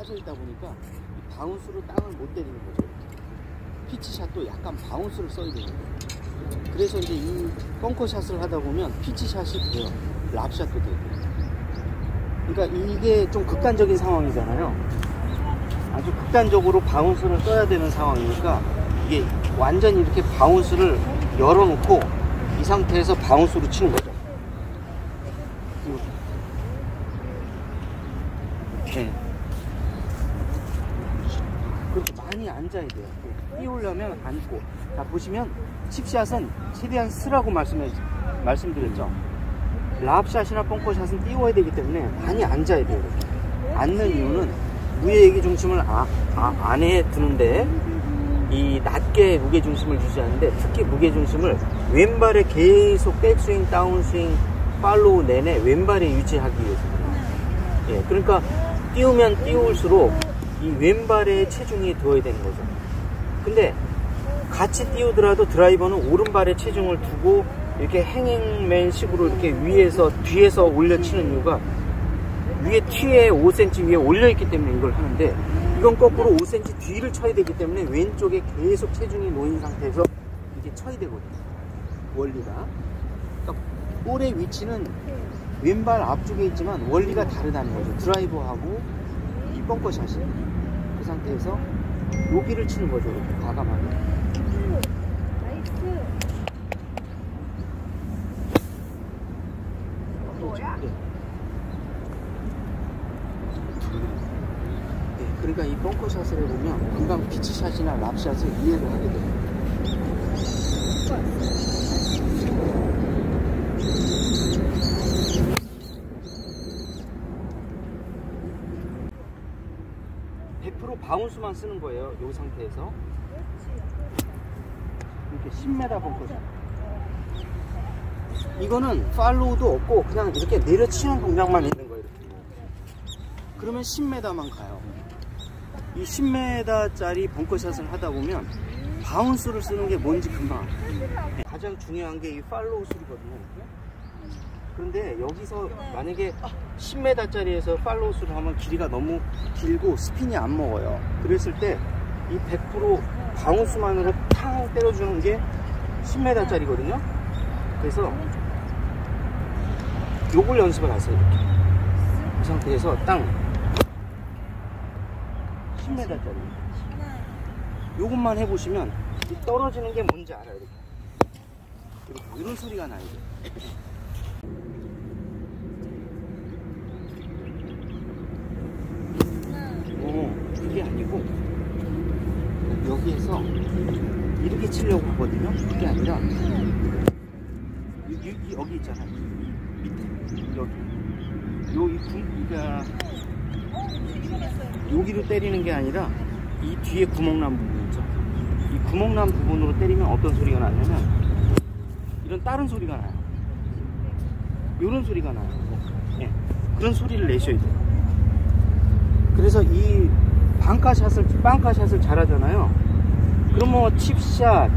빠져 있다 보니까 이 바운스로 땅을 못 때리는 거죠. 피치샷도 약간 바운스를 써야 되는 거예요. 그래서 이제 이 벙커샷을 하다 보면 피치샷이 돼요. 랍샷도 되고. 그러니까 이게 좀 극단적인 상황이잖아요. 아주 극단적으로 바운스를 써야 되는 상황이니까 이게 완전히 이렇게 바운스를 열어놓고 이 상태에서 바운스로 치는 거죠. 네. 그렇게 많이 앉아야 돼요. 띄우려면 앉고. 자, 보시면 칩샷은 최대한 쓰라고 말씀드렸죠. 랍샷이나 벙커샷은 띄워야 되기 때문에 많이 앉아야 돼요. 이렇게. 앉는 이유는 무게의 중심을 안에 두는데 이 낮게 무게중심을 유지하는데, 특히 무게중심을 왼발에 계속 백스윙, 다운스윙, 팔로우 내내 왼발에 유지하기 위해서입니다. 예, 그러니까 띄우면 띄울수록 이 왼발에 체중이 들어야 되는 거죠. 근데 같이 띄우더라도 드라이버는 오른발에 체중을 두고 이렇게 행잉맨 식으로 이렇게 위에서 뒤에서 올려치는 이유가 위에 티에 5cm 위에 올려있기 때문에 이걸 하는데, 이건 거꾸로 5cm 뒤를 쳐야 되기 때문에 왼쪽에 계속 체중이 놓인 상태에서 이게 쳐야 되거든요. 원리가. 그러니까 볼의 위치는 왼발 앞쪽에 있지만 원리가 다르다는 거죠. 드라이버하고 이 벙커샷이. 그 상태에서 여기를 치는 거죠. 이렇게 과감하게. 그러니까 이 벙커샷을 해보면 금방 피치샷이나 랍샷을 이해를 하게 돼요. 100% 바운스만 쓰는 거예요. 이 상태에서 이렇게 10m 벙커샷. 이거는 팔로우도 없고 그냥 이렇게 내려치는 동작만 있는 거예요. 이렇게. 그러면 10m만 가요. 이 10m짜리 벙커샷을 하다 보면 바운스를 쓰는 게 뭔지 금방. 가장 중요한 게 이 팔로우 술이거든요. 그런데 여기서 만약에 10m짜리에서 팔로우 술을 하면 길이가 너무 길고 스핀이 안 먹어요. 그랬을 때 이 100% 바운스만으로 탕 때려주는 게 10m짜리거든요. 그래서 요걸 연습을 하세요. 이렇게. 이 상태에서 땅 10m짜리. 요것만 해보시면 이 떨어지는 게 뭔지 알아요. 이렇게. 이런 소리가 나요. 그게 아니고 여기에서 이렇게 치려고 하거든요. 그게 아니라 여기 있잖아요. 밑에 여기 그러니까 여기로 때리는 게 아니라 이 뒤에 구멍난 부분 있죠. 이 구멍난 부분으로 때리면 어떤 소리가 나냐면 이런 다른 소리가 나요. 이런 소리가 나요. 네. 그런 소리를 내셔야 돼요. 그래서 이 빵카샷을 잘하잖아요. 그럼 뭐 칩샷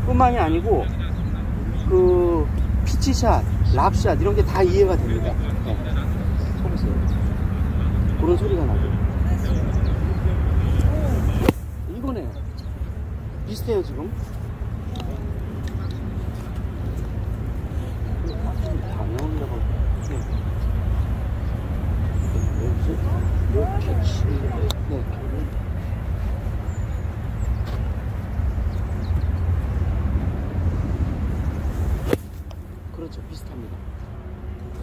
뿐만이 아니고 그 피치샷, 랍샷 이런 게 다 이해가 됩니다. 네. 쳐보세요. 그런 소리가 나죠. 이거네요. 비슷해요 지금. 방향이라고. 네. 그렇죠. 비슷합니다.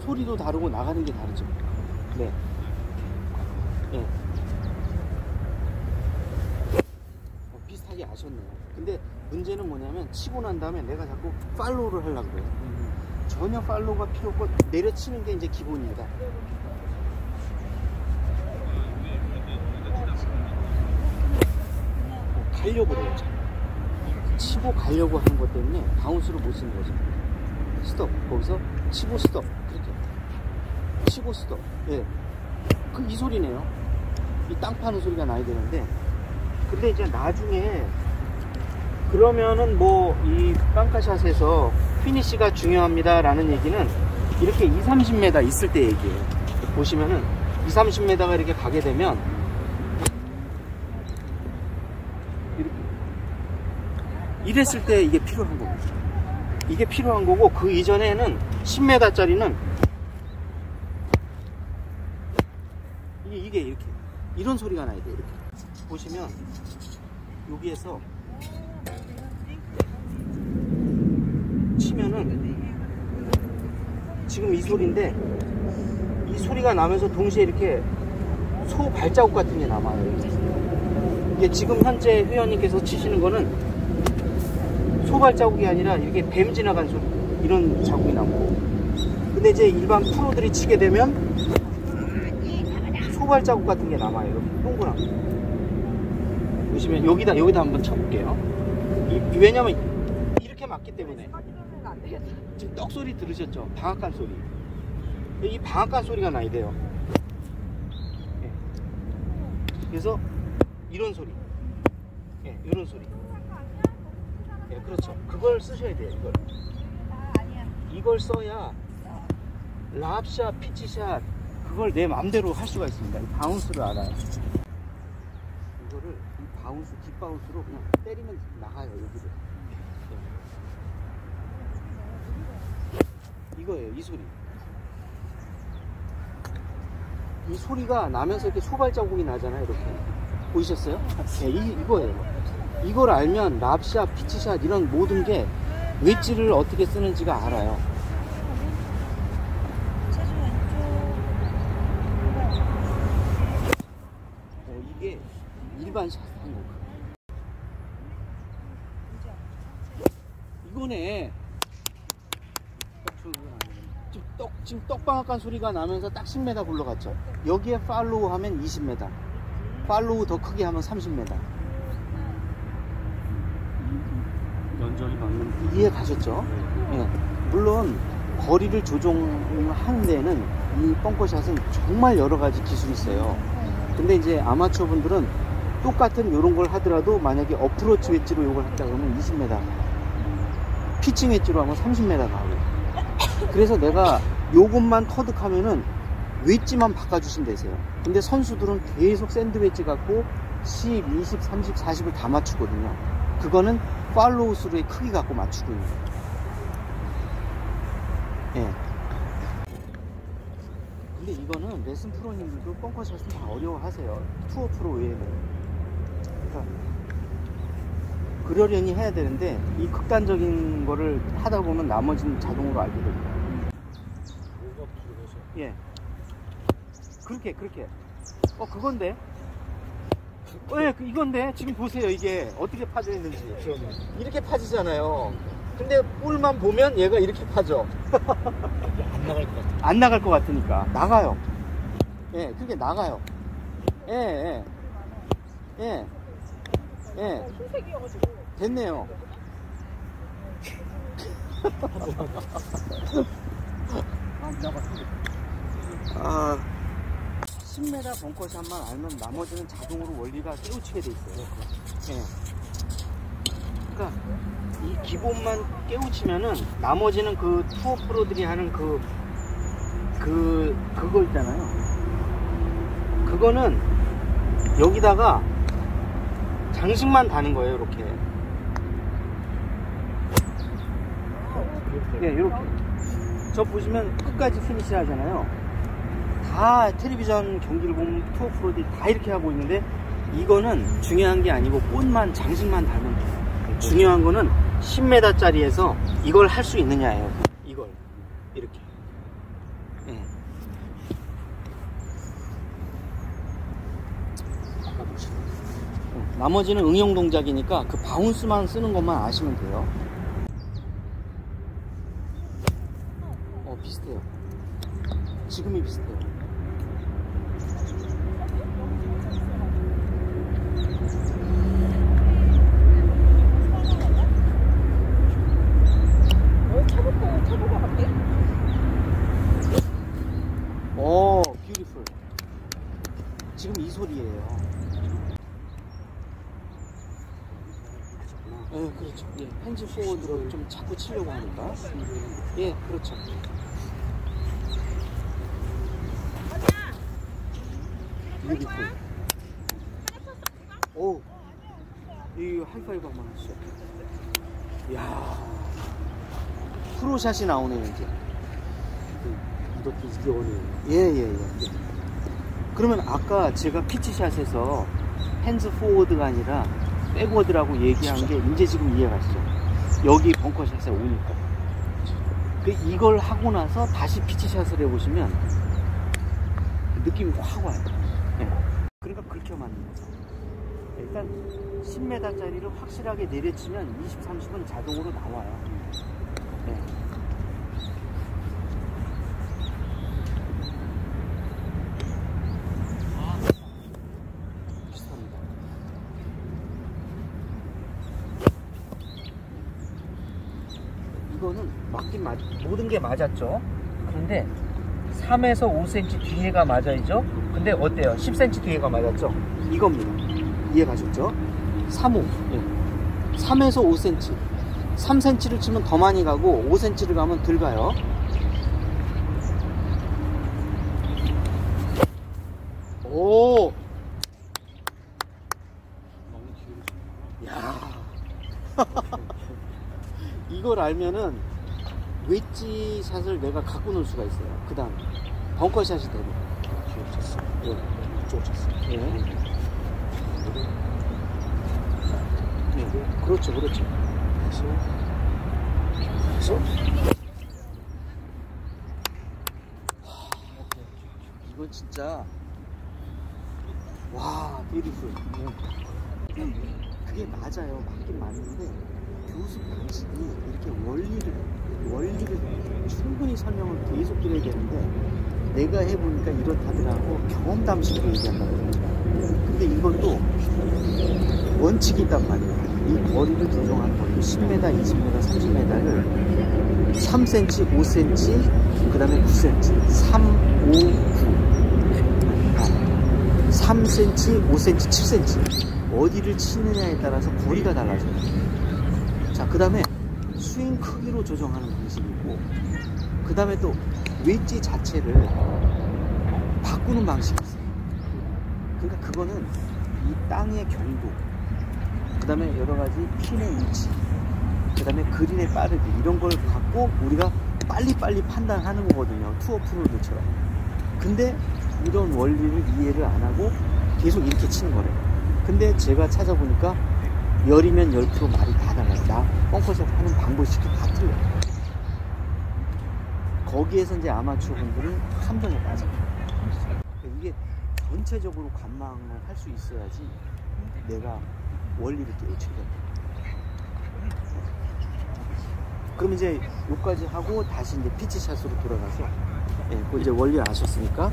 소리도 다르고 나가는 게 다르죠. 네. 네. 비슷하게 아셨네요. 근데 문제는 뭐냐면 치고 난 다음에 내가 자꾸 팔로우를 하려고 그래요. 전혀 팔로우가 필요 없고 내려치는 게 이제 기본입니다. 가려고 그래요. 치고 가려고 하는 것 때문에 바운스를 못 쓰는 거죠. 스톱. 거기서 치고 스톱. 그렇게. 치고 스톱. 예. 이 소리네요. 이 땅 파는 소리가 나야 되는데. 근데 이제 나중에 그러면은 뭐 이 빵카샷에서 피니시가 중요합니다 라는 얘기는 이렇게 20-30m 있을 때 얘기예요. 보시면은 30m가 이렇게 가게 되면 이렇게 이랬을 때 이게 필요한 거고, 이게 필요한 거고, 그 이전에는 10m짜리는 이게 이렇게 이런 소리가 나야 돼. 이렇게 보시면 여기에서 치면은 지금 이 소리인데, 이 소리가 나면서 동시에 이렇게 소 발자국 같은 게 남아요. 이게 지금 현재 회원님께서 치시는 거는 소 발자국이 아니라 이렇게 뱀 지나간 소리, 이런 자국이 나고, 근데 이제 일반 프로들이 치게 되면 소 발자국 같은 게 남아요. 이렇게 동그란 보시면 여기다 한번 쳐볼게요. 왜냐면 이렇게 맞기 때문에. 지금 떡 소리 들으셨죠? 방앗간 소리. 이 방앗간 소리가 나야 돼요. 예. 그래서 이런 소리, 예, 이런 소리. 예, 그렇죠. 그걸 쓰셔야 돼요. 이걸 써야 랍샷, 피치샷, 그걸 내 맘대로 할 수가 있습니다. 이 바운스를 알아요. 이거를 이 바운스, 뒷바운스로 그냥 때리면 나가요. 여기를. 이거예요. 이 소리. 이 소리가 나면서 이렇게 소발자국이 나잖아요. 이렇게 보이셨어요? 네, 이거예요. 이걸 알면 랍샷, 피치샷 이런 모든 게 웨지를 어떻게 쓰는지가 알아요. 이게 일반 샷 하는 거. 이거네. 지금 떡방앗간 소리가 나면서 딱 10m 굴러갔죠. 여기에 팔로우 하면 20m, 팔로우 더 크게 하면 30m. 연전이 맞는. 이해 가셨죠? 예. 물론 거리를 조종하는 데는 이 벙커샷은 정말 여러 가지 기술이 있어요. 근데 이제 아마추어 분들은 똑같은 이런 걸 하더라도 만약에 어프로치 웨지로 이걸 했다 그러면 20m, 피칭 웨지로 하면 30m 나오고. 그래서 내가 요것만 터득하면은 웨지만 바꿔주시면 되세요. 근데 선수들은 계속 샌드 웨지 갖고 10, 20, 30, 40을 다 맞추거든요. 그거는 팔로우 스루의 크기 갖고 맞추고 있는 거예요. 예. 근데 이거는 레슨 프로님들도 벙커샷은 다 어려워하세요. 투어 프로 외에는. 그러니까 그러려니 해야 되는데 이 극단적인 거를 하다 보면 나머지는 자동으로 알게 됩니다. 예. 그렇게. 그건데. 예, 이건데. 지금 보세요. 이게 어떻게 파져 있는지. 이렇게 파지잖아요. 근데 볼만 보면 얘가 이렇게 파져. 안 나갈 것 같아. 안 나갈 것 같으니까. 나가요. 예, 그게 나가요. 예. 됐네요. 아, 10m 벙커샷만 알면 나머지는 자동으로 원리가 깨우치게 돼 있어요. 예. 그러니까 이 기본만 깨우치면은 나머지는 그 투어 프로들이 하는 그거 있잖아요. 그거는 여기다가 장식만 다는 거예요. 이렇게. 네, 이렇게. 저 보시면 끝까지 피니시 하잖아요. 다 텔레비전 경기를 보면 투어 프로들이 다 이렇게 하고 있는데 이거는 중요한 게 아니고 꽃만 장식만 달면 돼요. 중요한 거는 10m 짜리에서 이걸 할 수 있느냐예요. 이걸 이렇게. 네. 나머지는 응용 동작이니까 그 바운스만 쓰는 것만 아시면 돼요. 비슷해요. 지금이 비슷해요. 차고가 같아? 뷰티풀. 지금 이 소리예요. 예, 그렇죠. 예, 핸즈 포워드로 좀 자꾸 치려고 하니까. 예, 그렇죠. 뷰티풀. 오, 이 하이파이브 한번 하시죠. 이야, 프로샷이 나오네요 이제. 이렇게 이게 오네요. 예. 그러면 아까 제가 피치샷에서 핸즈 포워드가 아니라 백워드라고 얘기한 게 이제 지금 이해가 가시죠? 여기 벙커샷에 오니까. 이걸 하고 나서 다시 피치샷을 해보시면 느낌이 확 와요. 네. 그러니까 그렇게 맞는 거죠. 일단 10m짜리를 확실하게 내려치면 20, 30은 자동으로 나와요. 네. 비슷합니다. 이거는 맞긴 모든 게 맞았죠. 그런데 3에서 5cm 뒤에가 맞아야죠. 근데 어때요? 10cm 뒤에가 맞았죠? 이겁니다. 이해 가셨죠? 3호. 예. 3에서 5cm. 3cm를 치면 더 많이 가고 5cm를 가면 덜 가요. 오! 야. 이걸 알면은 웨지 샷을 내가 갖고 놀 수가 있어요. 그 다음 벙커샷이 되고. 뒤로 쳤어. 예. 이쪽으로 쳤어. 예. 네. 그렇죠. 그래서 이건 진짜 와, 뷰티풀. 그게 맞아요. 맞긴 맞는데 교수 방식이 이렇게 원리를 충분히 설명을 계속 드려야 되는데 내가 해보니까 이렇다더라고 경험담식으로 얘기한다고. 근데 이것도 원칙이 있단 말이에요. 이 거리를 조정하는 거리를 10m, 20m, 30m를 3cm, 5cm, 그 다음에 9cm, 3, 5, 9 3cm, 5cm, 7cm 어디를 치느냐에 따라서 거리가 달라져요. 자, 그 다음에 스윙 크기로 조정하는 방식이고, 그 다음에 또 웨지 자체를 바꾸는 방식이 있어요. 그러니까 그거는 이 땅의 경도, 그 다음에 여러가지 핀의 위치, 그 다음에 그린의 빠르기, 이런 걸 갖고 우리가 빨리빨리 판단하는 거거든요. 투어 프로들처럼. 근데 이런 원리를 이해를 안 하고 계속 이렇게 치는 거래요. 근데 제가 찾아보니까 10이면 10% 말이 다 달라요. 나 벙커샷 하는 방법이 다 틀려요. 거기에서 이제 아마추어 분들은 함정에 빠져요. 이게 전체적으로 관망을 할 수 있어야지 내가 원리를 깨우치게 돼요. 그럼 이제 여기까지 하고 다시 이제 피치샷으로 돌아가서, 예, 그 이제 원리를 아셨으니까